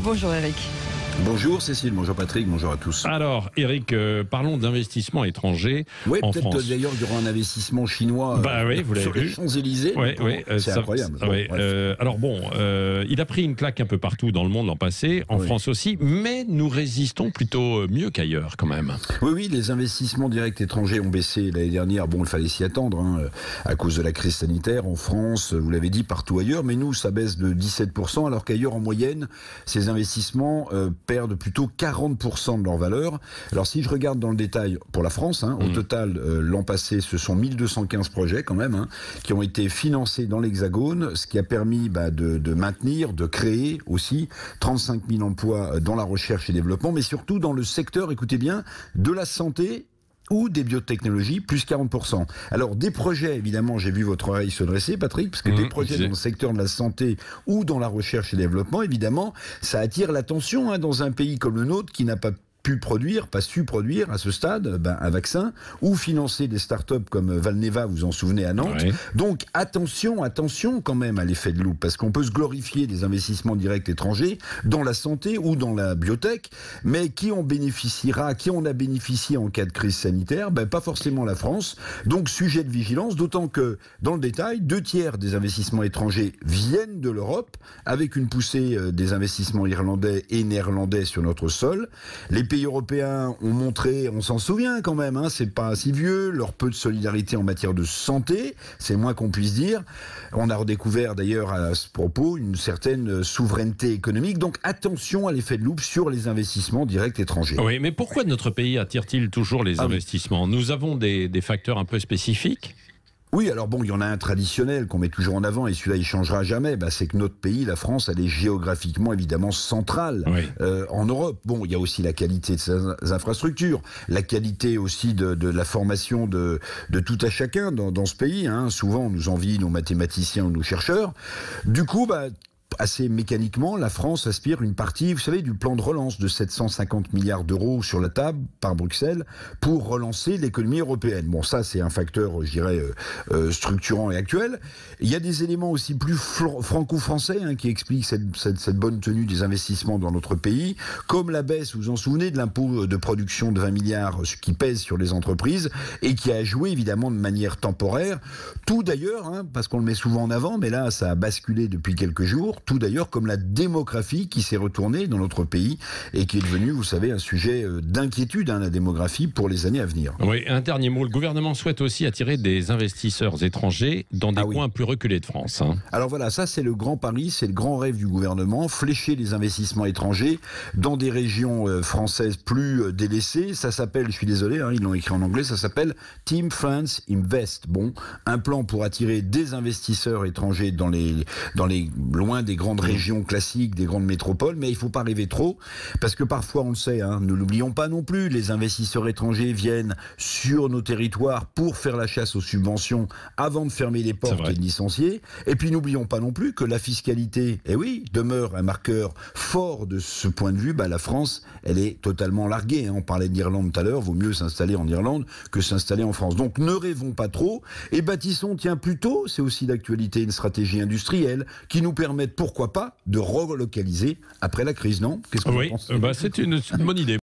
Bonjour Eric. Bonjour Cécile, bonjour Patrick, bonjour à tous. Alors Eric, parlons d'investissement étranger en France. Peut-être d'ailleurs il y aura un investissement chinois vous sur l'avez les vu. Champs-Élysées. C'est incroyable. Alors il a pris une claque un peu partout dans le monde l'an passé, en France aussi, mais nous résistons plutôt mieux qu'ailleurs quand même. Oui, les investissements directs étrangers ont baissé l'année dernière. Bon, il fallait s'y attendre à cause de la crise sanitaire en France, vous l'avez dit, partout ailleurs. Mais nous, ça baisse de 17%, alors qu'ailleurs, en moyenne, ces investissements perdent plutôt 40% de leur valeur. Alors si je regarde dans le détail pour la France, au total, l'an passé, ce sont 1215 projets quand même, qui ont été financés dans l'Hexagone, ce qui a permis de maintenir, de créer aussi 35 000 emplois dans la recherche et développement, mais surtout dans le secteur, écoutez bien, de la santé ou des biotechnologies, plus 40%. Alors, des projets, évidemment, j'ai vu votre oreille se dresser, Patrick, parce que des projets dans le secteur de la santé ou dans la recherche et développement, évidemment, ça attire l'attention dans un pays comme le nôtre qui n'a pas su produire à ce stade un vaccin ou financer des startups comme Valneva, vous en souvenez, à Nantes. Ouais. Donc attention quand même à l'effet de loupe, parce qu'on peut se glorifier des investissements directs étrangers dans la santé ou dans la biotech, mais qui en a bénéficié en cas de crise sanitaire? Pas forcément la France. Donc sujet de vigilance, d'autant que dans le détail, 2/3 des investissements étrangers viennent de l'Europe, avec une poussée des investissements irlandais et néerlandais sur notre sol. Les pays européens ont montré, on s'en souvient quand même, c'est pas si vieux, leur peu de solidarité en matière de santé, c'est le moins qu'on puisse dire. On a redécouvert d'ailleurs à ce propos une certaine souveraineté économique, donc attention à l'effet de loupe sur les investissements directs étrangers. Oui, mais pourquoi notre pays attire-t-il toujours les investissements ? Nous avons des facteurs un peu spécifiques ? Oui, alors bon, il y en a un traditionnel qu'on met toujours en avant, et celui-là, il changera jamais. C'est que notre pays, la France, elle est géographiquement, évidemment, centrale en Europe. Bon, il y a aussi la qualité de ses infrastructures, la qualité aussi de la formation de tout à chacun dans ce pays. Souvent, on nous envie nos mathématiciens ou nos chercheurs. Du coup, assez mécaniquement, la France aspire une partie, vous savez, du plan de relance de 750 milliards d'euros sur la table par Bruxelles pour relancer l'économie européenne. Bon, ça, c'est un facteur, je dirais, structurant et actuel. Il y a des éléments aussi plus franco-français qui expliquent cette bonne tenue des investissements dans notre pays, comme la baisse, vous vous en souvenez, de l'impôt de production de 20 milliards qui pèse sur les entreprises et qui a joué, évidemment, de manière temporaire. Tout d'ailleurs, parce qu'on le met souvent en avant, mais là, ça a basculé depuis quelques jours. Tout d'ailleurs comme la démographie qui s'est retournée dans notre pays et qui est devenue, vous savez, un sujet d'inquiétude, la démographie, pour les années à venir. Oui, un dernier mot. Le gouvernement souhaite aussi attirer des investisseurs étrangers dans des coins plus reculés de France. Alors voilà, ça c'est le grand pari, c'est le grand rêve du gouvernement, flécher les investissements étrangers dans des régions françaises plus délaissées. Ça s'appelle, je suis désolé, ils l'ont écrit en anglais, ça s'appelle Team France Invest. Bon, un plan pour attirer des investisseurs étrangers dans les loin des grandes régions classiques, des grandes métropoles, mais il ne faut pas rêver trop, parce que parfois, on le sait, ne l'oublions pas non plus, les investisseurs étrangers viennent sur nos territoires pour faire la chasse aux subventions avant de fermer les portes et de licencier. Et puis, n'oublions pas non plus que la fiscalité, demeure un marqueur fort de ce point de vue. La France, elle est totalement larguée. On parlait d'Irlande tout à l'heure, vaut mieux s'installer en Irlande que s'installer en France. Donc, ne rêvons pas trop et bâtissons, plutôt, c'est aussi d'actualité, une stratégie industrielle qui nous permette, pourquoi pas, de relocaliser après la crise, non ? Qu'est-ce que vous en pensez ? C'est une bonne idée.